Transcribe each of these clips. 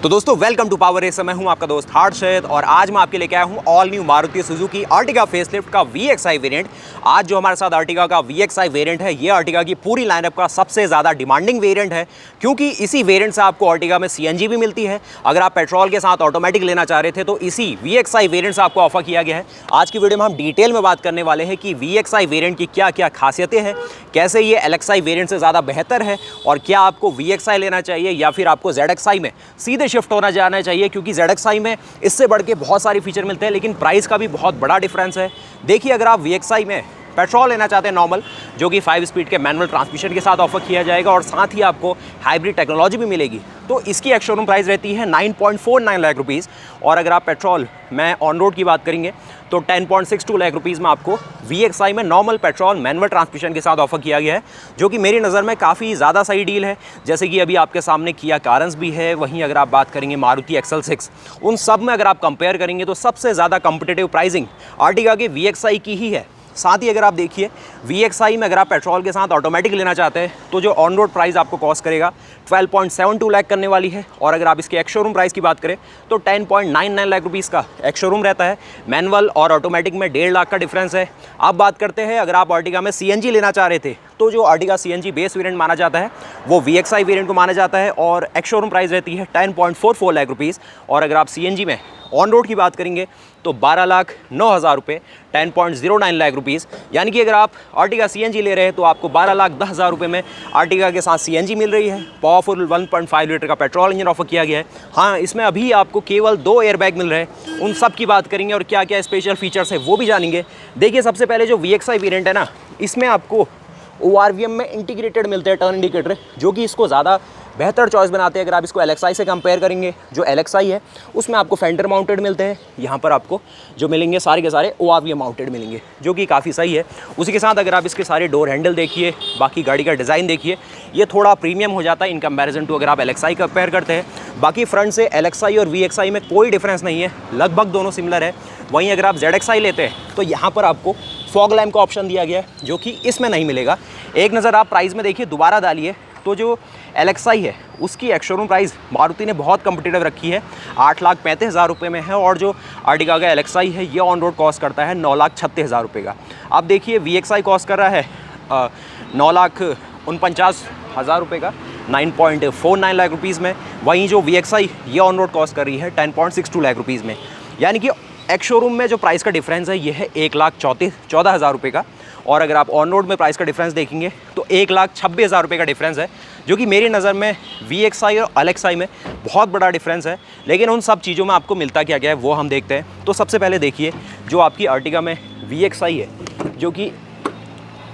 तो दोस्तों welcome to power racer. मैं हूं आपका दोस्त हर्षित और आज मैं आपके लेके आया हूं all new Maruti Suzuki Ertiga facelift का VXI वेरिएंट। आज जो हमारे साथ अर्टिगा का VXI वेरिएंट है, ये अर्टिगा की पूरी लाइनअप का सबसे ज़्यादा डिमांडिंग वेरिएंट है, क्योंकि इसी वेरिएंट से आपको अर्टिगा में CNG भी मिलती है। अगर आप पेट्रोल के साथ ऑटोमेटिक लेना चाह रहे थे तो इसी VXI वेरिएंट से आपको ऑफर किया गया है। आज की वीडियो में हम डिटेल में बात करने वाले हैं कि VXI वेरिएंट की क्या क्या खासियतें हैं, कैसे ये LXI वेरिएंट से ज़्यादा बेहतर है और क्या आपको VXI लेना चाहिए या फिर आपको ZXI में सीधे शिफ्ट होना जाना चाहिए, क्योंकि ZXI में इससे बढ़ के बहुत सारे फीचर मिलते हैं लेकिन प्राइस का भी बहुत बड़ा डिफरेंस है। देखिए, अगर आप VXI में पेट्रोल लेना चाहते हैं नॉर्मल, जो कि 5 स्पीड के मैनुअल ट्रांसमिशन के साथ ऑफर किया जाएगा और साथ ही आपको हाइब्रिड टेक्नोलॉजी भी मिलेगी, तो इसकी एक्स शोरूम प्राइस रहती है 9.49 लाख रुपीज़। और अगर आप पेट्रोल में ऑन रोड की बात करेंगे तो 10.62 लाख रुपीज़ में आपको VXI में नॉर्मल पेट्रोल मैनुअल ट्रांसमिशन के साथ ऑफर किया गया है, जो कि मेरी नज़र में काफ़ी ज़्यादा सही डील है। जैसे कि अभी आपके सामने किया कारेंस भी है, वहीं अगर आप बात करेंगे मारुति XL6, उन सब में अगर आप कंपेयर करेंगे तो सबसे ज़्यादा कम्पिटिटिव प्राइसिंग अर्टिगा के VXI की ही है। साथ ही अगर आप देखिए VXI में अगर आप पेट्रोल के साथ ऑटोमेटिक लेना चाहते हैं तो जो ऑन रोड प्राइस आपको कॉस्ट करेगा 12.72 लाख करने वाली है, और अगर आप इसके एक्स शोरूम प्राइस की बात करें तो 10.99 लाख रुपीज़ का एक्स शोरूम रहता है। मैनुअल और ऑटोमेटिक में 1.5 लाख का डिफरेंस है। अब बात करते हैं, अगर आप अर्टिगा में CNG लेना चाह रहे थे तो जो अर्टिगा CNG बेस वेरिएंट माना जाता है वो VXI वेरिएंट को माना जाता है और एक्स शोरूम प्राइस रहती है 10.44 लाख रुपीज़। और अगर आप CNG में ऑन रोड की बात करेंगे तो 12,09,000 रुपये, 10.09 लाख रुपीज़। यानी कि अगर आप अर्टिगा CNG ले रहे हैं तो आपको 12,10,000 रुपये में अर्टिगा के साथ CNG मिल रही है। पावरफुल 1.5 लीटर का पेट्रोल इंजन ऑफर किया गया है। हाँ, इसमें अभी आपको केवल 2 एयरबैग मिल रहे हैं। उन सब की बात करेंगे और क्या क्या स्पेशल फीचर्स है वो भी जानेंगे। देखिए, सबसे पहले जो VXI वेरिएंट है ना, इसमें आपको ORVM में इंटीग्रेटेड मिलते हैं टर्न इंडिकेटर, जो कि इसको ज़्यादा बेहतर चॉइस बनाते हैं। अगर आप इसको LXI से कंपेयर करेंगे, जो LXI है उसमें आपको फेंडर माउंटेड मिलते हैं, यहाँ पर आपको जो मिलेंगे सारे के सारे ORVM माउंटेड मिलेंगे, जो कि काफ़ी सही है। उसी के साथ अगर आप इसके सारे डोर हैंडल देखिए, बाकी गाड़ी का डिज़ाइन देखिए, ये थोड़ा प्रीमियम हो जाता है इन कंपैरिजन टू अगर आप LXI कंपेयर करते हैं। बाकी फ्रंट से LXI और VXI में कोई डिफरेंस नहीं है, लगभग दोनों सिमिलर है। वहीं अगर आप ZXI लेते हैं तो यहाँ पर आपको फॉग लैम्प का ऑप्शन दिया गया है, जो कि इसमें नहीं मिलेगा। एक नज़र आप प्राइस में देखिए, दोबारा डालिए तो जो LXI है उसकी एक्स शोरूम प्राइस मारुति ने बहुत कम्पिटिटिव रखी है, 8,35,000 रुपये में है। और जो अर्टिगा का LXI है ये ऑन रोड कॉस्ट करता है 9,36,000 रुपये का। अब देखिए, VXI कॉस्ट कर रहा है 9,49,000 रुपये का, 9.49 लाख रुपीज़ में। वहीं जो VXI ये ऑन रोड कॉस्ट कर रही है 10.62 लाख रुपीज़ में। यानी कि एक्स शोरूम में जो प्राइस का डिफरेंस है ये है 1,14,000 रुपये का, और अगर आप ऑन रोड में प्राइस का डिफरेंस देखेंगे तो 1,26,000 रुपये का डिफरेंस है, जो कि मेरी नज़र में VXI और LXI में बहुत बड़ा डिफरेंस है। लेकिन उन सब चीज़ों में आपको मिलता क्या क्या है वो हम देखते हैं। तो सबसे पहले देखिए, जो आपकी अर्टिगा में VXI है, जो कि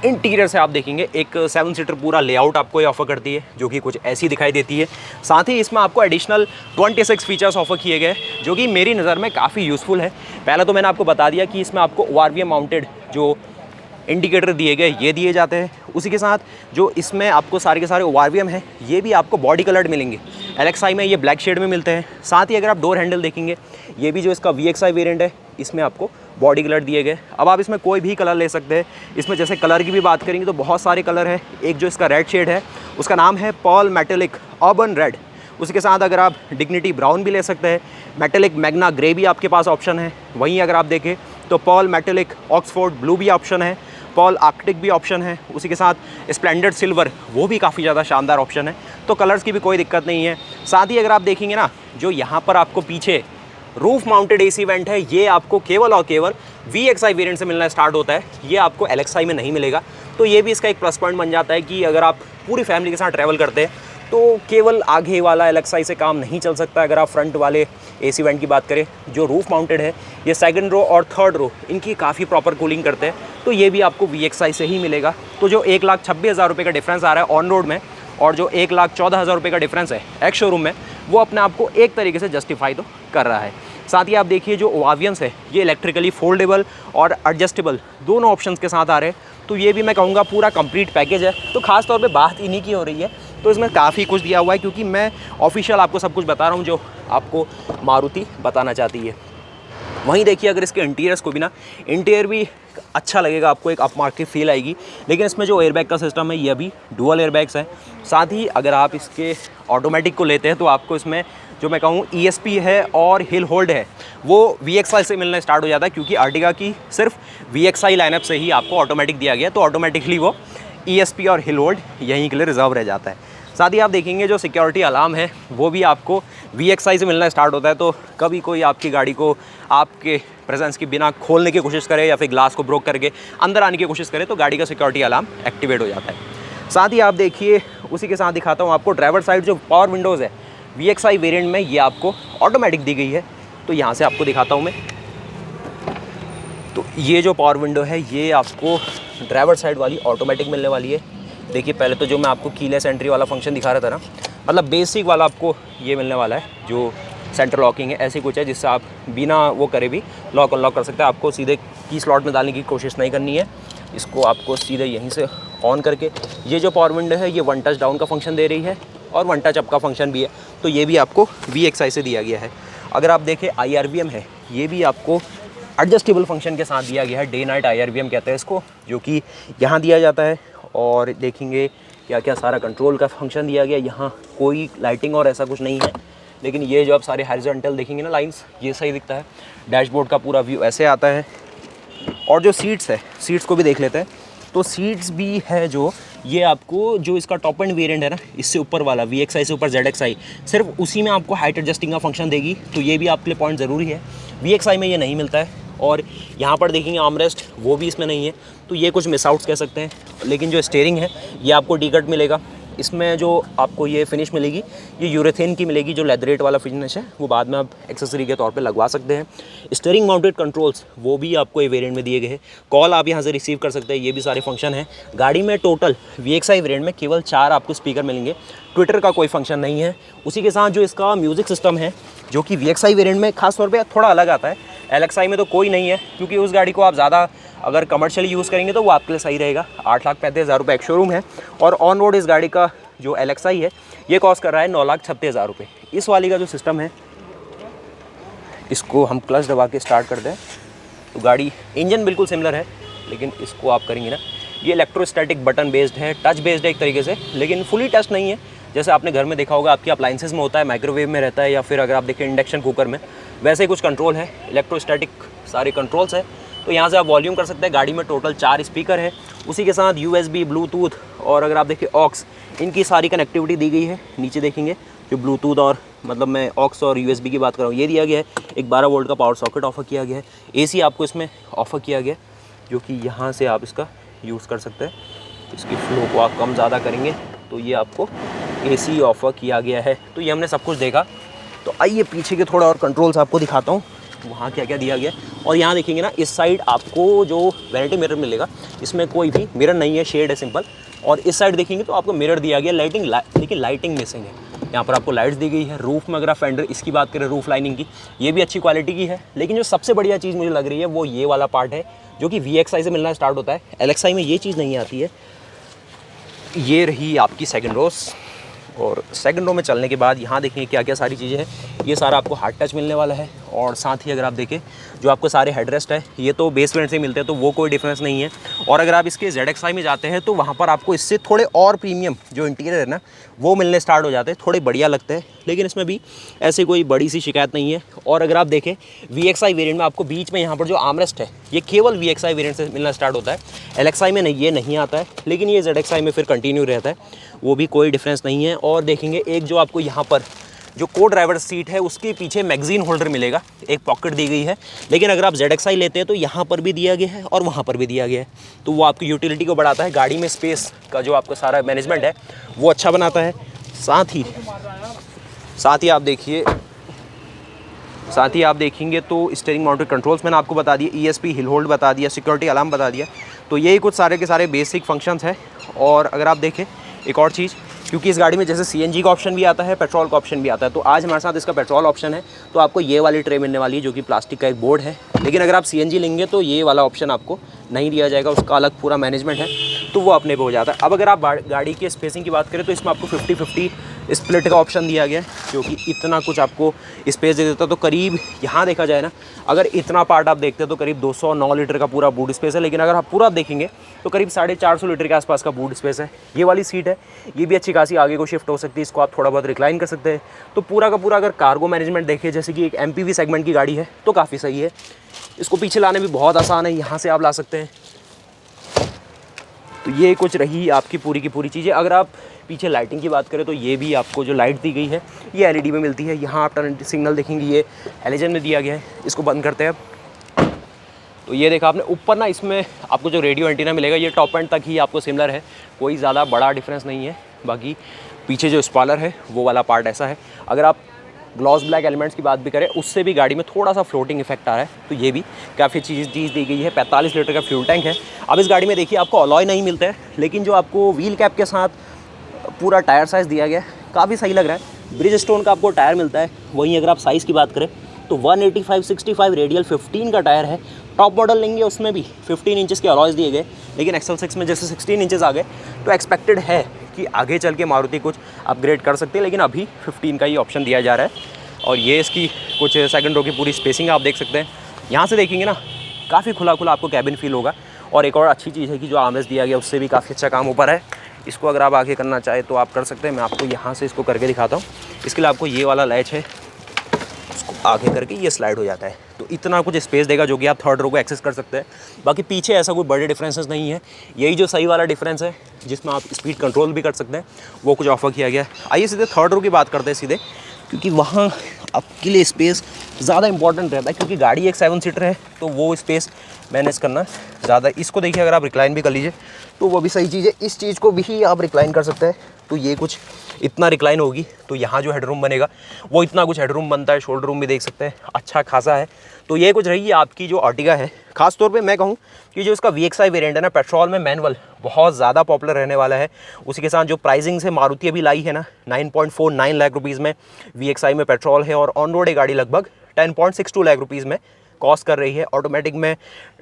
इंटीरियर से आप देखेंगे एक 7 सीटर पूरा लेआउट आपको ये ऑफर करती है, जो कि कुछ ऐसी दिखाई देती है। साथ ही इसमें आपको एडिशनल 26 फीचर्स ऑफर किए गए, जो कि मेरी नज़र में काफ़ी यूज़फुल है। पहले तो मैंने आपको बता दिया कि इसमें आपको ORVM माउंटेड जो इंडिकेटर दिए गए ये दिए जाते हैं। उसी के साथ जो इसमें आपको सारे के सारे ORVM हैं ये भी आपको बॉडी कलर्ड मिलेंगे। LXI में ये ब्लैक शेड में मिलते हैं। साथ ही अगर आप डोर हैंडल देखेंगे, ये भी जो इसका VXI वेरिएंट है इसमें आपको बॉडी कलर दिए गए। अब आप इसमें कोई भी कलर ले सकते हैं। इसमें जैसे कलर की भी बात करेंगे तो बहुत सारे कलर है। एक जो इसका रेड शेड है उसका नाम है पर्ल मेटेलिक अर्बन रेड। उसके साथ अगर आप डिग्निटी ब्राउन भी ले सकते हैं, मेटेलिक मैग्ना ग्रे भी आपके पास ऑप्शन है। वहीं अगर आप देखें तो पर्ल मेटेलिक ऑक्सफोर्ड ब्लू भी ऑप्शन है, पर्ल आर्कटिक भी ऑप्शन है। उसी के साथ स्प्लेंडर सिल्वर वो भी काफ़ी ज़्यादा शानदार ऑप्शन है। तो कलर्स की भी कोई दिक्कत नहीं है। साथ ही अगर आप देखेंगे ना, जो यहाँ पर आपको पीछे रूफ माउंटेड AC वेंट है, ये आपको केवल और केवल VXI वेरिएंट से मिलना स्टार्ट होता है, ये आपको LXI में नहीं मिलेगा। तो ये भी इसका एक प्लस पॉइंट बन जाता है कि अगर आप पूरी फैमिली के साथ ट्रैवल करते हैं तो केवल आगे वाला LXI से काम नहीं चल सकता। अगर आप फ्रंट वाले AC वेंट की बात करें, जो रूफ माउंटेड है, ये सेकंड रो और थर्ड रो इनकी काफ़ी प्रॉपर कूलिंग करते हैं, तो ये भी आपको VXI से ही मिलेगा। तो जो 1,26,000 रुपये का डिफरेंस आ रहा है ऑन रोड में और जो 1,14,000 रुपये का डिफरेंस है एक्स शोरूम में, वो अपने आप को एक तरीके से जस्टिफाई तो कर रहा है। साथ ही आप देखिए, जो ORVMs है ये इलेक्ट्रिकली फोल्डेबल और एडजस्टेबल दोनों ऑप्शंस के साथ आ रहे हैं। तो ये भी मैं कहूँगा पूरा कंप्लीट पैकेज है। तो खास तौर पे बात इन्हीं की हो रही है, तो इसमें काफ़ी कुछ दिया हुआ है, क्योंकि मैं ऑफिशियल आपको सब कुछ बता रहा हूँ जो आपको मारुति बताना चाहती है। वहीं देखिए अगर इसके इंटीरियर्स को भी ना, इंटीरियर भी अच्छा लगेगा आपको, एक अपमार्केट फील आएगी। लेकिन इसमें जो एयरबैग का सिस्टम है ये अभी डुअल एयरबैग्स है। साथ ही अगर आप इसके ऑटोमेटिक को लेते हैं तो आपको इसमें जो मैं कहूँ ESP है और हिल होल्ड है वो VXI से मिलना स्टार्ट हो जाता है, क्योंकि आर्टिगा की सिर्फ VXI लाइनअप से ही आपको ऑटोमेटिक दिया गया है, तो ऑटोमेटिकली वो ESP और हिल होल्ड यहीं के लिए रिजर्व रह जाता है। साथ ही आप देखेंगे जो सिक्योरिटी अलार्म है वो भी आपको VXI से मिलना स्टार्ट होता है। तो कभी कोई आपकी गाड़ी को आपके प्रेजेंस के बिना खोलने की कोशिश करे या फिर ग्लास को ब्रोक करके अंदर आने की कोशिश करे तो गाड़ी का सिक्योरिटी अलार्म एक्टिवेट हो जाता है। साथ ही आप देखिए उसी के साथ दिखाता हूँ आपको ड्राइवर साइड जो पावर विंडोज़ है VXI वेरिएंट में ये आपको ऑटोमेटिक दी गई है। तो यहाँ से आपको दिखाता हूँ मैं, तो ये जो पावर विंडो है ये आपको ड्राइवर साइड वाली ऑटोमेटिक मिलने वाली है। देखिए पहले तो जो मैं आपको कीलेस एंट्री वाला फंक्शन दिखा रहा था ना, मतलब बेसिक वाला आपको ये मिलने वाला है, जो सेंटर लॉकिंग है ऐसी कुछ है जिससे आप बिना वो करे भी लॉक अनलॉक कर सकते हैं। आपको सीधे की स्लॉट में डालने की कोशिश नहीं करनी है, इसको आपको सीधे यहीं से ऑन करके, ये जो पावर विंडो है ये 1 टच डाउन का फंक्शन दे रही है और 1 टच अप का फंक्शन भी है, तो ये भी आपको VXI से दिया गया है। अगर आप देखें IRVM है, ये भी आपको एडजस्टेबल फंक्शन के साथ दिया गया है। डे नाइट IRVM कहते हैं इसको, जो कि यहाँ दिया जाता है। और देखेंगे क्या क्या सारा कंट्रोल का फंक्शन दिया गया। यहाँ कोई लाइटिंग और ऐसा कुछ नहीं है, लेकिन ये जो आप सारे हॉरिजॉन्टल देखेंगे ना लाइंस, ये सही दिखता है। डैशबोर्ड का पूरा व्यू ऐसे आता है। और जो सीट्स है, सीट्स को भी देख लेते हैं। तो सीट्स भी है जो ये आपको, जो इसका टॉप एंड वेरिएंट है ना, इससे ऊपर वाला VXI से ऊपर ZXI, सिर्फ उसी में आपको हाइट एडजस्टिंग का फंक्शन देगी, तो ये भी आपके लिए पॉइंट ज़रूरी है। VXI में ये नहीं मिलता है। और यहाँ पर देखेंगे आर्मरेस्ट, वो भी इसमें नहीं है, तो ये कुछ मिस आउट्स कह सकते हैं। लेकिन जो स्टीयरिंग है ये आपको डी कट मिलेगा। इसमें जो आपको ये फिनिश मिलेगी ये यूरेथेन की मिलेगी, जो लेदरेट वाला फिनिश है वो बाद में आप एक्सेसरी के तौर पे लगवा सकते हैं। स्टीयरिंग माउंटेड कंट्रोल्स वो भी आपको ये वेरिएंट में दिए गए हैं। कॉल आप यहाँ से रिसीव कर सकते हैं, ये भी सारे फंक्शन हैं। गाड़ी में टोटल VXI वेरिएंट में केवल 4 आपको स्पीकर मिलेंगे, ट्विटर का कोई फंक्शन नहीं है। उसी के साथ जो इसका म्यूज़िक सिस्टम है, जो कि VXI वेरिएंट में खास तौर पे थोड़ा अलग आता है, LXI में तो कोई नहीं है, क्योंकि उस गाड़ी को आप ज़्यादा अगर कमर्शियली यूज़ करेंगे तो वो आपके लिए सही रहेगा। 8,35,000 रुपये एक शोरूम है, और ऑन रोड इस गाड़ी का जो LXI है ये कॉस्ट कर रहा है 9,36,000 रुपये। इस वाली का जो सिस्टम है, इसको हम क्लच दबा के स्टार्ट करते हैं तो गाड़ी, इंजन बिल्कुल सिमिलर है, लेकिन इसको आप करेंगे ना, ये इलेक्ट्रोस्टैटिक बटन बेस्ड है, टच बेस्ड है एक तरीके से, लेकिन फुली टच नहीं है। जैसे आपने घर में देखा होगा आपकी अप्लाइंसेस में होता है, माइक्रोवेव में रहता है, या फिर अगर आप देखें इंडक्शन कुकर में, वैसे ही कुछ कंट्रोल है, इलेक्ट्रोस्टैटिक सारे कंट्रोल्स है। तो यहाँ से आप वॉल्यूम कर सकते हैं। गाड़ी में टोटल 4 स्पीकर है, उसी के साथ USB, ब्लूटूथ, और अगर आप देखिए ऑक्स, इनकी सारी कनेक्टिविटी दी गई है। नीचे देखेंगे जो ब्लूटूथ और मतलब मैं ऑक्स और USB की बात कर रहा हूँ, ये दिया गया है। एक 12 वोल्ट का पावर सॉकेट ऑफर किया गया है। AC आपको इसमें ऑफर किया गया है, जो कि यहाँ से आप इसका यूज़ कर सकते हैं। इसकी फ्लो को आप कम ज़्यादा करेंगे तो ये आपको AC ऑफर किया गया है। तो ये हमने सब कुछ देखा, तो आइए पीछे के थोड़ा और कंट्रोल्स आपको दिखाता हूँ, वहाँ क्या क्या दिया गया। और यहाँ देखेंगे ना, इस साइड आपको जो वैनिटी मिरर मिलेगा, इसमें कोई भी मिरर नहीं है, शेड है सिंपल। और इस साइड देखेंगे तो आपको मिरर दिया गया, लेकिन लाइटिंग मिसिंग है। यहाँ पर आपको लाइट्स दी गई है। रूफ में अगर आप फेंडर इसकी बात करें, रूफ लाइनिंग की, ये भी अच्छी क्वालिटी की है। लेकिन जो सबसे बढ़िया चीज़ मुझे लग रही है वो ये वाला पार्ट है, जो कि VXI से मिलना स्टार्ट होता है। LXI में ये चीज़ नहीं आती है। ये रही आपकी सेकंड रोस, और सेकंड रो में चलने के बाद यहाँ देखेंगे क्या क्या सारी चीज़ें हैं। ये सारा आपको हार्ड टच मिलने वाला है। और साथ ही अगर आप देखें जो आपको सारे हेडरेस्ट है ये तो बेस वेरिएंट से मिलते हैं, तो वो कोई डिफरेंस नहीं है। और अगर आप इसके ZXI में जाते हैं तो वहाँ पर आपको इससे थोड़े और प्रीमियम जो इंटीरियर है ना वो मिलने स्टार्ट हो जाते हैं, थोड़े बढ़िया लगते हैं। लेकिन इसमें भी ऐसे कोई बड़ी सी शिकायत नहीं है। और अगर आप देखें VXI वेरिएंट में आपको बीच में यहाँ पर जो आर्मरेस्ट है ये केवल VXI वेरिएंट से मिलना स्टार्ट होता है। LXI में नहीं, ये नहीं आता है, लेकिन ये ZXI में फिर कंटिन्यू रहता है, वो भी कोई डिफरेंस नहीं है। और देखेंगे एक जो आपको यहाँ पर जो को ड्राइवर सीट है उसके पीछे मैगजीन होल्डर मिलेगा, एक पॉकेट दी गई है। लेकिन अगर आप ZXI लेते हैं तो यहाँ पर भी दिया गया है और वहाँ पर भी दिया गया है, तो वो आपकी यूटिलिटी को बढ़ाता है। गाड़ी में स्पेस का जो आपका सारा मैनेजमेंट है वो अच्छा बनाता है। साथ ही आप देखेंगे तो स्टीयरिंग माउंटेड कंट्रोल्स मैंने आपको बता दिए, ESP, हिल होल्ड बता दिया, सिक्योरिटी अलार्म बता दिया। तो यही कुछ सारे के सारे बेसिक फंक्शंस हैं। और अगर आप देखें एक और चीज़, क्योंकि इस गाड़ी में जैसे CNG का ऑप्शन भी आता है, पेट्रोल का ऑप्शन भी आता है, तो आज हमारे साथ इसका पेट्रोल ऑप्शन है, तो आपको ये वाली ट्रे मिलने वाली है जो कि प्लास्टिक का एक बोर्ड है। लेकिन अगर आप CNG लेंगे तो ये वाला ऑप्शन आपको नहीं दिया जाएगा, उसका अलग पूरा मैनेजमेंट है, तो वो अपने पे हो जाता है। अब अगर आप गाड़ी के स्पेसिंग की बात करें तो इसमें आपको 50-50 स्प्लिट का ऑप्शन दिया गया है जो कि इतना कुछ आपको स्पेस दे देता है। तो करीब यहाँ देखा जाए ना, अगर इतना पार्ट आप देखते हैं तो करीब 209 लीटर का पूरा बूट स्पेस है, लेकिन अगर आप पूरा देखेंगे तो करीब 450 लीटर के आसपास का बूट स्पेस है। ये वाली सीट है, ये भी अच्छी खासी आगे को शिफ्ट हो सकती है, इसको आप थोड़ा बहुत रिक्लाइन कर सकते हैं। तो पूरा का पूरा अगर कार्गो मैनेजमेंट देखिए, जैसे कि एक MPV सेगमेंट की गाड़ी है, तो काफ़ी सही है। इसको पीछे लाने भी बहुत आसान है, यहाँ से आप ला सकते हैं। तो ये कुछ रही आपकी पूरी की पूरी चीज़ें। अगर आप पीछे लाइटिंग की बात करें तो ये भी आपको जो लाइट दी गई है ये LED में मिलती है। यहाँ आप टर्न सिग्नल देखेंगे, ये हैलोजन में दिया गया है। इसको बंद करते हैं अब। तो ये देखा आपने ऊपर ना, इसमें आपको जो रेडियो एंटीना मिलेगा ये टॉप एंड तक ही आपको सिमिलर है, कोई ज़्यादा बड़ा डिफरेंस नहीं है। बाकी पीछे जो स्पॉइलर है वो वाला पार्ट ऐसा है। अगर आप ग्लॉस ब्लैक एलिमेंट्स की बात भी करें, उससे भी गाड़ी में थोड़ा सा फ्लोटिंग इफेक्ट आ रहा है। तो ये भी काफ़ी चीज़ दी गई है। 45 लीटर का फ्यूल टैंक है। अब इस गाड़ी में देखिए आपको अलॉय नहीं मिलता है, लेकिन जो आपको व्हील कैप के साथ पूरा टायर साइज़ दिया गया है, काफ़ी सही लग रहा है। ब्रिज स्टोन का आपको टायर मिलता है। वहीं अगर आप साइज़ की बात करें तो 185/65 रेडियल 15 का टायर है। टॉप मॉडल लेंगे उसमें भी 15 इंचेस के अलॉयज़ दिए गए, लेकिन XL6 में जैसे 16 इंचेस आ गए तो एक्सपेक्टेड है कि आगे चल के मारुति कुछ अपग्रेड कर सकती है, लेकिन अभी 15 का ही ऑप्शन दिया जा रहा है। और ये इसकी कुछ सेकंड रो की पूरी स्पेसिंग आप देख सकते हैं। यहाँ से देखेंगे ना, काफ़ी खुला खुला आपको कैबिन फील होगा। और एक और अच्छी चीज़ है कि जो आर्मरेस्ट दिया गया उससे भी काफ़ी अच्छा काम ऊपर है। इसको अगर आप आगे करना चाहे तो आप कर सकते हैं। मैं आपको यहाँ से इसको करके दिखाता हूँ। इसके लिए आपको ये वाला लैच है, इसको आगे करके ये स्लाइड हो जाता है। तो इतना कुछ स्पेस देगा जो कि आप थर्ड रो को एक्सेस कर सकते हैं। बाकी पीछे ऐसा कोई बड़े डिफरेंसेस नहीं है। यही जो सही वाला डिफरेंस है जिसमें आप स्पीड कंट्रोल भी कर सकते हैं, वो कुछ ऑफर किया गया है। आइए सीधे थर्ड रो की बात करते हैं सीधे, क्योंकि वहाँ आपके लिए स्पेस ज़्यादा इंपॉर्टेंट रहता है, क्योंकि गाड़ी एक 7 सीटर है तो वो स्पेस मैनेज करना ज़्यादा। इसको देखिए, अगर आप रिक्लाइन भी कर लीजिए तो वो भी सही चीज़ है। इस चीज़ को भी आप रिक्लाइन कर सकते हैं। तो ये कुछ इतना रिक्लाइन होगी तो यहाँ जो हेडरूम बनेगा वो इतना कुछ हेडरूम बनता है। शोल्डर रूम भी देख सकते हैं, अच्छा खासा है। तो ये कुछ रही आपकी जो अर्टिगा है। खास तौर पे मैं कहूँ कि जो इसका VXI वेरिएंट है ना, पेट्रोल में मैनुअल बहुत ज़्यादा पॉपुलर रहने वाला है। उसी के साथ जो प्राइसिंग से मारुति अभी लाई है ना, 9.49 लाख रुपीज़ में VXI में पेट्रोल है, और ऑन रोड ये गाड़ी लगभग 10.62 लाख रुपीज़ में कॉस्ट कर रही है। ऑटोमेटिक में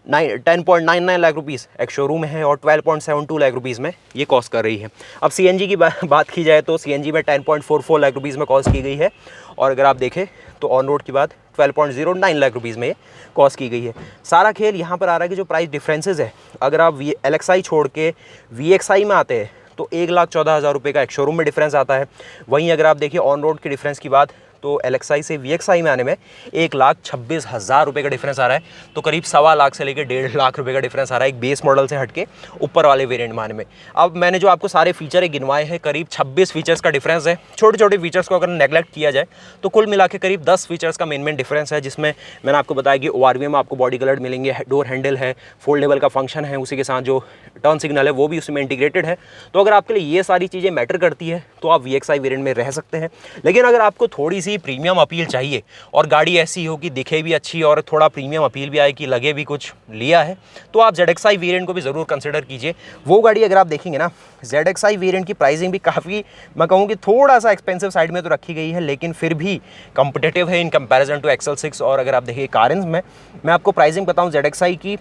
10.99 लाख रुपीज़ एक शोरूम है, और 12.72 लाख रुपीज़ में ये कॉस्ट कर रही है। अब CNG की बात की जाए तो CNG में 10.44 लाख रुपीज़ में कॉस्ट की गई है, और अगर आप देखें तो ऑन रोड की बात 12.09 लाख रुपीज़ में कॉस्ट की गई है। सारा खेल यहाँ पर आ रहा है कि जो प्राइस डिफरेंसेस है, अगर आप LXI छोड़ के VXI में आते हैं तो 1,14,000 रुपये का एक शोरूम में डिफरेंस आता है। वहीं अगर आप देखिए ऑन रोड के डिफरेंस की बात, तो LXI से VXI में आने में 1,26,000 रुपये का डिफरेंस आ रहा है। तो करीब 1.25 लाख से लेकर 1.5 लाख रुपये का डिफरेंस आ रहा है एक बेस मॉडल से हटके ऊपर वाले वेरिएंट में आने में। अब मैंने जो आपको सारे फीचर गिनवाए हैं, करीब 26 फीचर्स का डिफरेंस है। छोटे छोटे फीचर्स को अगर नेगलेक्ट किया जाए तो कुल मिला के करीब 10 फीचर्स का मेन डिफरेंस है, जिसमें मैंने आपको बताया कि ORV में आपको बॉडी कलर मिलेंगे, डोर हैंडल है, फोल्डेबल का फंक्शन है, उसी के साथ जो टर्न सिग्नल है वो भी उसमें इंटीग्रेटेड है। तो अगर आपके लिए ये सारी चीज़ें मैटर करती है तो आप VXI वेरिएंट में रह सकते हैं। लेकिन अगर आपको थोड़ी सी प्रीमियम अपील चाहिए और गाड़ी ऐसी हो कि दिखे भी अच्छी और थोड़ा प्रीमियम अपील भी आए कि लगे भी कुछ लिया है, तो आप ZXI वेरिएंट को भी ज़रूर कंसिडर कीजिए। वो गाड़ी अगर आप देखेंगे ना, ZXI वेरिएंट की प्राइसिंग भी काफ़ी, मैं कहूँ कि थोड़ा सा एक्सपेंसिव साइड में तो रखी गई है, लेकिन फिर भी कंपिटेटिव है इन कंपैरिजन टू XL6। और अगर आप देखिए कारेंस में, मैं आपको प्राइसिंग बताऊँ ZXI की,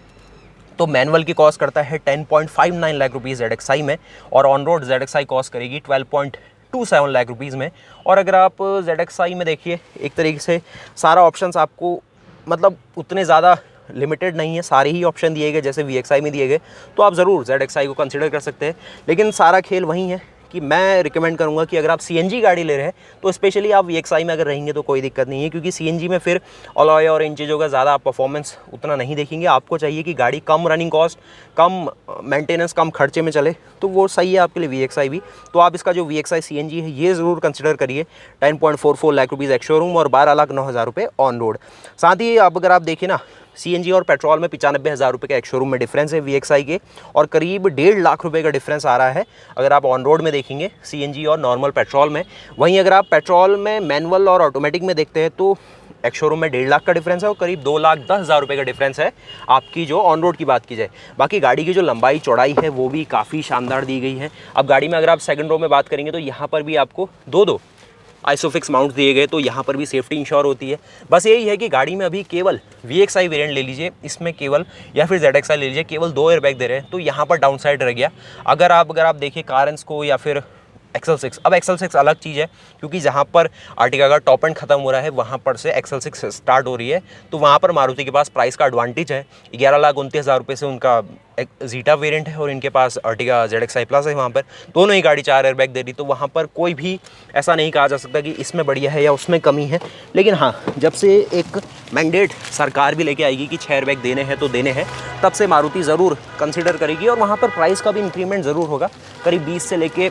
तो मैनुअल की कॉस्ट करता है 10.59 लाख रुपीज़ ZXI में, और ऑन रोड ZXI कॉस्ट करेगी 12.27 लाख रुपीज़ में। और अगर आप ZXI में देखिए, एक तरीके से सारा ऑप्शंस आपको मतलब उतने ज़्यादा लिमिटेड नहीं है, सारे ही ऑप्शन दिए गए जैसे VXI में दिए गए, तो आप ज़रूर ZXI को कंसिडर कर सकते हैं। लेकिन सारा खेल वही है कि मैं रिकमेंड करूंगा कि अगर आप CNG गाड़ी ले रहे हैं तो स्पेशली आप VXI में अगर रहेंगे तो कोई दिक्कत नहीं है, क्योंकि CNG में फिर अलॉय और इन चीज़ों का ज़्यादा आप परफॉर्मेंस उतना नहीं देखेंगे। आपको चाहिए कि गाड़ी कम रनिंग कॉस्ट, कम मेंटेनेंस, कम खर्चे में चले, तो वो सही है आपके लिए VXI भी। तो आप इसका जो VXI CNG है ये ज़रूर कंसिडर करिए। 10.44 लाख रुपीज़ एक शोरूम और 12,09,000 रुपये ऑन रोड। साथ ही अब अगर आप देखें ना, CNG और पेट्रोल में 95,000 रुपये का एक शोरूम में डिफरेंस है VXI के, और करीब 1.5 लाख रुपये का डिफरेंस आ रहा है अगर आप ऑन रोड में देखेंगे CNG और नॉर्मल पेट्रोल में। वहीं अगर आप पेट्रोल में मैनुअल और ऑटोमेटिक में देखते हैं तो एक शोरूम में 1.5 लाख का डिफरेंस है, और करीब 2,10,000 रुपये का डिफरेंस है आपकी जो ऑन रोड की बात की जाए। बाकी गाड़ी की जो लंबाई चौड़ाई है वो भी काफ़ी शानदार दी गई है। अब गाड़ी में अगर आप सेकंड रो में बात करेंगे तो यहाँ पर भी आपको दो आइसोफिक्स माउंट्स दिए गए, तो यहाँ पर भी सेफ्टी इंश्योर होती है। बस यही है कि गाड़ी में अभी केवल VXI वेरिएंट ले लीजिए, इसमें केवल, या फिर ZXI ले लीजिए, केवल 2 एयरबैग दे रहे हैं, तो यहाँ पर डाउन साइड रह गया। अगर आप देखिए कारेंस को या फिर एक्सल 6। अब एक्सल 6 अलग चीज़ है, क्योंकि जहाँ पर आर्टिगा का टॉप एंड खत्म हो रहा है वहाँ पर से एक्सल 6 स्टार्ट हो रही है। तो वहाँ पर मारुति के पास प्राइस का एडवांटेज है। 11,29,000 रुपये से उनका एक जीटा वेरिएंट है और इनके पास आर्टिगा ZXi प्लस है। वहाँ पर दोनों ही गाड़ी 4 एयरबैग दे रही, तो वहाँ पर कोई भी ऐसा नहीं कहा जा सकता कि इसमें बढ़िया है या उसमें कमी है। लेकिन हाँ, जब से एक मैंडेट सरकार भी लेके आएगी कि 6 एयरबैग देने हैं तो देने हैं, तब से मारुति ज़रूर कंसिडर करेगी और वहाँ पर प्राइस का भी इंक्रीमेंट ज़रूर होगा। करीब 20 से लेके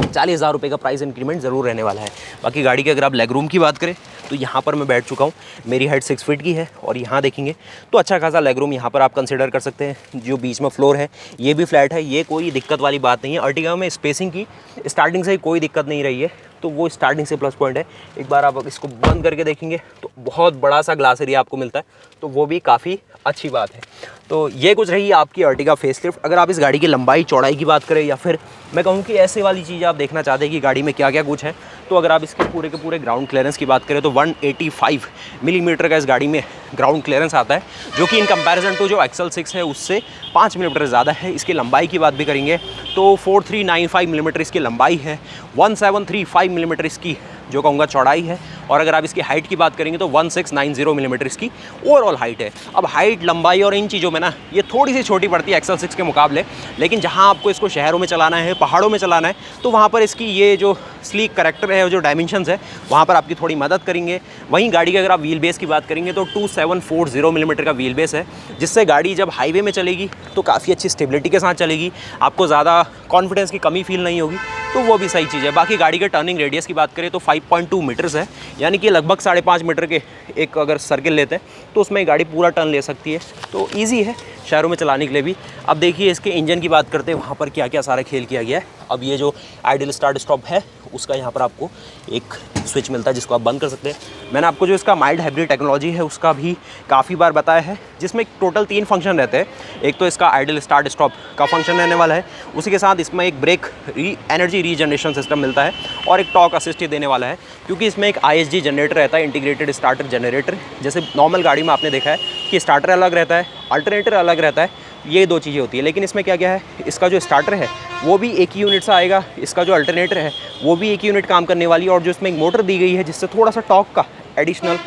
40,000 रुपये का प्राइस इंक्रीमेंट ज़रूर रहने वाला है। बाकी गाड़ी के अगर आप लेग रूम की बात करें तो यहाँ पर मैं बैठ चुका हूँ, मेरी हाइट 6 फीट की है और यहाँ देखेंगे तो अच्छा खासा लेग रूम यहाँ पर आप कंसिडर कर सकते हैं। जो बीच में फ्लोर है ये भी फ्लैट है, ये कोई दिक्कत वाली बात नहीं है। अर्टिगा में स्पेसिंग की स्टार्टिंग से ही कोई दिक्कत नहीं रही है, तो वो स्टार्टिंग से प्लस पॉइंट है। एक बार आप इसको बंद करके देखेंगे तो बहुत बड़ा सा ग्लास एरिया आपको मिलता है, तो वो भी काफ़ी अच्छी बात है। तो ये कुछ रही आपकी अर्टिगा फेसलिफ्ट। अगर आप इस गाड़ी की लंबाई चौड़ाई की बात करें या फिर मैं कहूँ कि ऐसे वाली चीज़ आप देखना चाहते हैं कि गाड़ी में क्या क्या कुछ है, तो अगर आप इसके पूरे के पूरे ग्राउंड क्लियरेंस की बात करें तो 185 मिलीमीटर का इस गाड़ी में ग्राउंड क्लियरेंस आता है, जो कि इन कंपैरिजन टू जो एक्सल 6 है उससे 5 मिलीमीटर ज़्यादा है। इसकी लंबाई की बात भी करेंगे तो 4395 मिलीमीटर इसकी लंबाई है, 1735 मिलीमीटर इसकी जो कहूँगा चौड़ाई है, और अगर आप इसकी हाइट की बात करेंगे तो 1690 मिलीमीटर इसकी ओवरऑल हाइट है। अब हाइट, लंबाई और इन चीज़ों में ना ये थोड़ी सी छोटी पड़ती है एक्सल 6 के मुकाबले, लेकिन जहाँ आपको इसको शहरों में चलाना है, पहाड़ों में चलाना है, तो वहाँ पर इसकी ये जो स्लीक करैक्टर है, जो डायमेंशंस है, वहाँ पर आपकी थोड़ी मदद करेंगे। वहीं गाड़ी की अगर आप व्हील बेस की बात करेंगे तो 2740 मिलीमीटर का व्हील बेस है, जिससे गाड़ी जब हाईवे में चलेगी तो काफ़ी अच्छी स्टेबिलिटी के साथ चलेगी, आपको ज़्यादा कॉन्फिडेंस की कमी फील नहीं होगी, तो वो भी सही चीज़ है। बाकी गाड़ी के टर्निंग रेडियस की बात करें तो 5.2 मीटर्स है, यानी कि लगभग 5.5 मीटर के एक अगर सर्किल लेते हैं तो उसमें गाड़ी पूरा टर्न ले सकती है, तो ईजी है शहरों में चलाने के लिए भी। अब देखिए इसके इंजन की बात करते हैं, वहाँ पर क्या क्या सारा खेल किया गया है। अब ये जो आइडियल स्टार्ट स्टॉप है उसका यहाँ पर आपको एक स्विच मिलता है जिसको आप बंद कर सकते हैं। मैंने आपको जो इसका माइल्ड हाइब्रिड टेक्नोलॉजी है उसका भी काफ़ी बार बताया है, जिसमें टोटल 3 फंक्शन रहते हैं। एक तो इसका आइडियल स्टार्ट स्टॉप का फंक्शन रहने वाला है, उसी के साथ इसमें एक ब्रेक एनर्जी रीजनरेशन सिस्टम मिलता है और एक टॉर्क असिस्ट देने वाला है, क्योंकि इसमें एक ISG जनरेटर रहता है, इंटीग्रेटेड स्टार्टर जनरेटर। जैसे नॉर्मल गाड़ी में आपने देखा है कि स्टार्टर अलग रहता है, अल्टरनेटर अलग रहता है, ये 2 चीज़ें होती है। लेकिन इसमें क्या क्या है, इसका जो स्टार्टर है वो भी एक ही यूनिट से आएगा, इसका जो अल्टरनेटर है वो भी एक यूनिट काम करने वाली है, और जो इसमें एक मोटर दी गई है जिससे थोड़ा सा टॉर्क का एडिशनल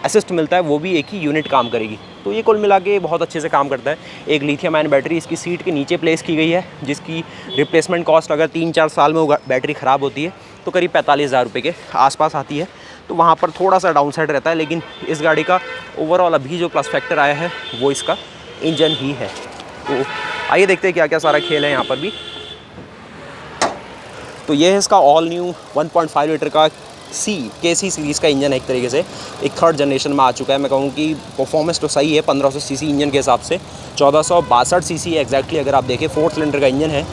असिस्ट मिलता है, वो भी एक ही यूनिट काम करेगी। तो ये कुल मिला के बहुत अच्छे से काम करता है। एक लिथियम आयन बैटरी इसकी सीट के नीचे प्लेस की गई है, जिसकी रिप्लेसमेंट कॉस्ट अगर 3-4 साल में वो बैटरी ख़राब होती है तो करीब 45,000 रुपये के आसपास आती है, तो वहाँ पर थोड़ा सा डाउन साइड रहता है। लेकिन इस गाड़ी का ओवरऑल अभी जो प्लस फैक्टर आया है वो इसका इंजन ही है। तो आइए देखते हैं क्या क्या सारा खेल है यहाँ पर भी। तो ये है इसका ऑल न्यू 1.5 लीटर का KC सीरीज़ का इंजन है। एक तरीके से एक 3rd जनरेशन में आ चुका है। मैं कहूँ कि परफॉर्मेंस तो सही है 1500 सीसी इंजन के हिसाब से, 1462 सीसी एग्जैक्टली अगर आप देखें। 4 सिलेंडर का इंजन है,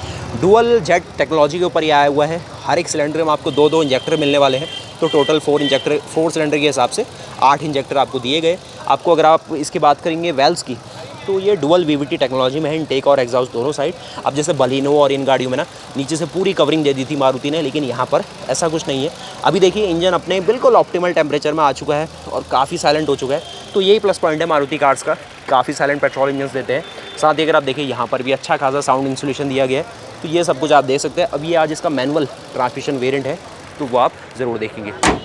डुअल जेट टेक्नोलॉजी के ऊपर ये आया हुआ है। हर एक सिलेंडर में आपको 2-2 इंजेक्टर मिलने वाले हैं, तो टोटल 4 सिलेंडर के हिसाब से 8 इंजेक्टर आपको दिए गए। आपको अगर आप इसकी बात करेंगे वेल्व्स की, तो ये डुअल VVT टेक्नोलॉजी में है, इनटेक और एग्जॉस्ट दोनों साइड। अब जैसे बलिनो और इन गाड़ियों में ना नीचे से पूरी कवरिंग दे दी थी मारुति ने, लेकिन यहाँ पर ऐसा कुछ नहीं है। अभी देखिए इंजन अपने बिल्कुल ऑप्टिमल टेम्परेचर में आ चुका है और काफ़ी साइलेंट हो चुका है, तो यही प्लस पॉइंट है मारुति कार्स का, काफ़ी साइलेंट पेट्रोल इंजन देते हैं। साथ ही अगर आप देखिए यहाँ पर भी अच्छा खासा साउंड इंसुलेशन दिया गया है, तो ये सब कुछ आप देख सकते हैं। अब ये आज इसका मैनुअल ट्रांसमिशन वेरिएंट है, तो वो आप ज़रूर देखेंगे।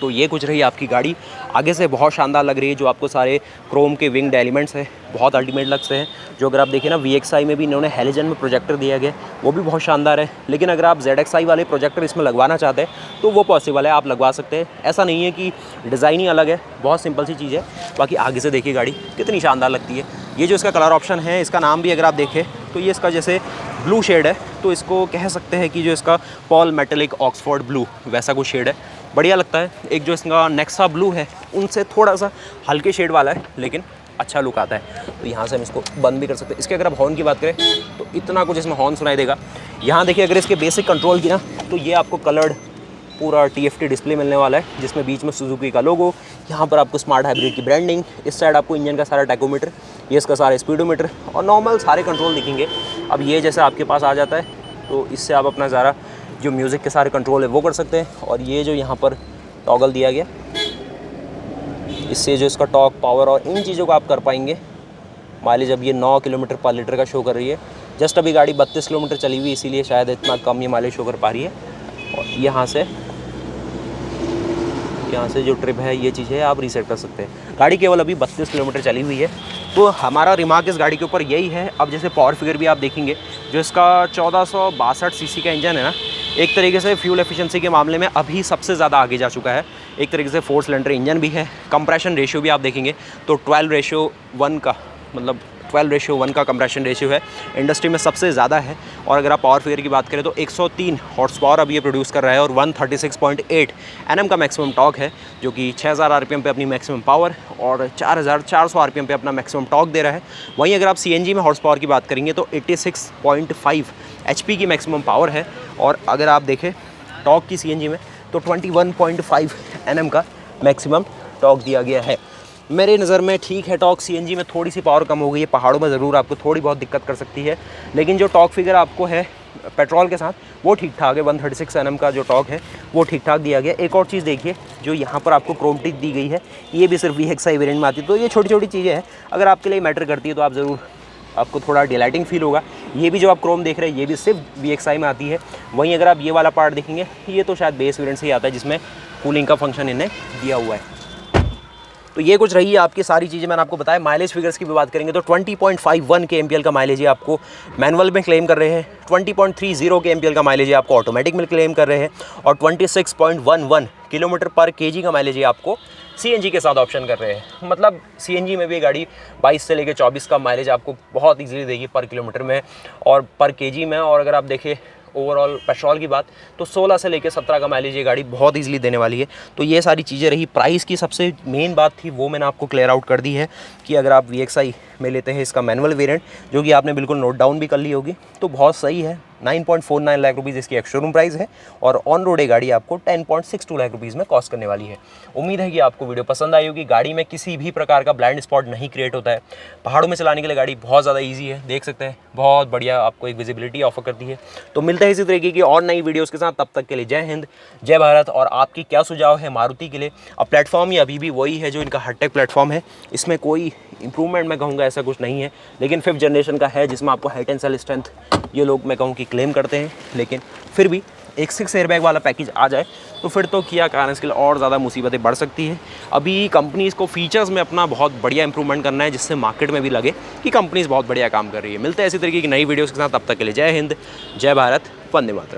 तो ये कुछ रही आपकी गाड़ी, आगे से बहुत शानदार लग रही है। जो आपको सारे क्रोम के विंग्ड एलिमेंट्स हैं बहुत अल्टीमेट लगते हैं। जो अगर आप देखें ना VXI में भी इन्होंने हेलोजन में प्रोजेक्टर दिया गया, वो भी बहुत शानदार है। लेकिन अगर आप ZXi वाले प्रोजेक्टर इसमें लगवाना चाहते हैं तो वो पॉसिबल है, आप लगवा सकते हैं। ऐसा नहीं है कि डिज़ाइन ही अलग है, बहुत सिंपल सी चीज़ है। बाकी आगे से देखिए गाड़ी कितनी शानदार लगती है। ये जो इसका कलर ऑप्शन है, इसका नाम भी अगर आप देखें तो ये इसका जैसे ब्लू शेड है, तो इसको कह सकते हैं कि जो इसका पॉल मेटेलिक ऑक्सफोर्ड ब्लू वैसा कुछ शेड है, बढ़िया लगता है। एक जो इसका नेक्सा ब्लू है उनसे थोड़ा सा हल्के शेड वाला है, लेकिन अच्छा लुक आता है। तो यहाँ से हम इसको बंद भी कर सकते हैं। इसके अगर आप हॉर्न की बात करें तो इतना कुछ इसमें हॉर्न सुनाई देगा। यहाँ देखिए अगर इसके बेसिक कंट्रोल की ना, तो ये आपको कलर्ड पूरा TFT डिस्प्ले मिलने वाला है, जिसमें बीच में सुजुकी का लोगो, यहाँ पर आपको स्मार्ट हाइब्रिड की ब्रांडिंग, इस साइड आपको इंजन का सारा टैकोमीटर, ये इसका सारा स्पीडोमीटर और नॉर्मल सारे कंट्रोल दिखेंगे। अब ये जैसे आपके पास आ जाता है तो इससे आप अपना ज़रा जो म्यूज़िक के सारे कंट्रोल है वो कर सकते हैं। और ये जो यहाँ पर टॉगल दिया गया, इससे जो इसका टॉर्क, पावर और इन चीज़ों को आप कर पाएंगे। माइलेज अब ये 9 किलोमीटर पर लीटर का शो कर रही है। जस्ट अभी गाड़ी 32 किलोमीटर चली हुई, इसीलिए शायद इतना कम ये माइलेज शो कर पा रही है। और यहाँ से जो ट्रिप है ये चीज़ है आप रीसेट कर सकते हैं। गाड़ी केवल अभी 32 किलोमीटर चली हुई है। तो हमारा रिमार्क इस गाड़ी के ऊपर यही है। अब जैसे पावर फिगर भी आप देखेंगे, जो इसका 1462 सीसी का इंजन है ना, एक तरीके से फ्यूल एफिशिएंसी के मामले में अभी सबसे ज़्यादा आगे जा चुका है। एक तरीके से 4 सिलेंडर इंजन भी है। कंप्रेशन रेशियो भी आप देखेंगे तो 12:1 का, मतलब 12:1 का कंप्रेशन रेशियो है, इंडस्ट्री में सबसे ज़्यादा है। और अगर आप पावर फिगर की बात करें तो 103 हॉर्स पावर अब ये प्रोड्यूस कर रहा है और 136.8 Nm का मैक्सिमम टॉर्क है, जो कि 6000 RPM पे अपनी मैक्सिमम पावर और 4400 RPM पे अपना मैक्सिमम टॉर्क दे रहा है। वहीं अगर आप CNG में हॉर्स पावर की बात करेंगे तो 86.5 HP की मैक्सिमम पावर है। और अगर आप देखें टॉर्क की CNG में तो 21.5 Nm का मैक्सिमम टॉर्क दिया गया है। मेरे नज़र में ठीक है, टॉर्क CNG में थोड़ी सी पावर कम हो गई है, पहाड़ों में ज़रूर आपको थोड़ी बहुत दिक्कत कर सकती है, लेकिन जो टॉर्क फिगर आपको है पेट्रोल के साथ वो ठीक ठाक है। 136 Nm का जो टॉर्क है वो ठीक ठाक दिया गया। एक और चीज़ देखिए, जो यहाँ पर आपको क्रोम टिप दी गई है, ये भी सिर्फ VXI वेरिएंट में आती है। तो ये छोटी छोटी चीज़ें हैं, अगर आपके लिए मैटर करती है तो आप ज़रूर, आपको थोड़ा डिलाइटिंग फील होगा। ये भी जो आप क्रोम देख रहे हैं ये भी सिर्फ VXI में आती है। वहीं अगर आप ये वाला पार्ट देखेंगे, ये तो शायद बेस वेरिएंट से ही आता है, जिसमें कूलिंग का फंक्शन इन्हें दिया हुआ है। तो ये कुछ रही है आपकी सारी चीज़ें मैंने आपको बताया। माइलेज फिगर्स की भी बात करेंगे तो 20.51 kmpl का माइलेज है आपको मैनुअल में क्लेम कर रहे हैं, 20.30 kmpl का माइलेज है आपको ऑटोमेटिक में क्लेम कर रहे हैं, और 26.11 किलोमीटर पर केजी का माइलेज है आपको CNG के साथ ऑप्शन कर रहे हैं। मतलब CNG में भी गाड़ी 22 से लेकर 24 का माइलेज आपको बहुत ईजीली देगी पर किलोमीटर में और पर केजी में। और अगर आप देखें ओवरऑल पेट्रोल की बात तो 16 से लेकर 17 का माइलेज ये गाड़ी बहुत इजीली देने वाली है। तो ये सारी चीज़ें रही। प्राइस की सबसे मेन बात थी वो मैंने आपको क्लियर आउट कर दी है कि अगर आप VXI में लेते हैं इसका मैनुअल वेरिएंट, जो कि आपने बिल्कुल नोट डाउन भी कर ली होगी, तो बहुत सही है। 9.49 लाख रुपीज़ इसकी एक्स शोरूम प्राइस है और ऑन रोड ये गाड़ी आपको 10.62 लाख रुपीज़ में कॉस्ट करने वाली है। उम्मीद है कि आपको वीडियो पसंद आई होगी। गाड़ी में किसी भी प्रकार का ब्लाइंड स्पॉट नहीं क्रिएट होता है। पहाड़ों में चलाने के लिए गाड़ी बहुत ज़्यादा ईजी है, देख सकते हैं, बहुत बढ़िया आपको एक विजिबिलिटी ऑफर करती है। तो मिलते हैं इसी तरीके की और नई वीडियोज़ के साथ। तब तक के लिए जय हिंद, जय भारत। और आपकी क्या सुझाव है मारुति के लिए? अब प्लेटफॉर्म ये अभी भी वही है जो इनका हाईटेक प्लेटफॉर्म है, इसमें कोई इंप्रूवमेंट मैं कहूँगा ऐसा कुछ नहीं है, लेकिन 5th जनरेशन का है जिसमें आपको हाई टेंसाइल स्ट्रेंथ ये लोग मैं कहूँ कि क्लेम करते हैं। लेकिन फिर भी एक 6 एयरबैग वाला पैकेज आ जाए तो फिर तो किया कारेंस के लिए और ज़्यादा मुसीबतें बढ़ सकती है। अभी कंपनीज़ को फीचर्स में अपना बहुत बढ़िया इंप्रूवमेंट करना है, जिससे मार्केट में भी लगे कि कंपनीज़ बहुत बढ़िया काम कर रही है। मिलते हैं इसी तरीके की नई वीडियोज़ के साथ। तब तक के लिए जय हिंद, जय भारत, वंदे मातरम।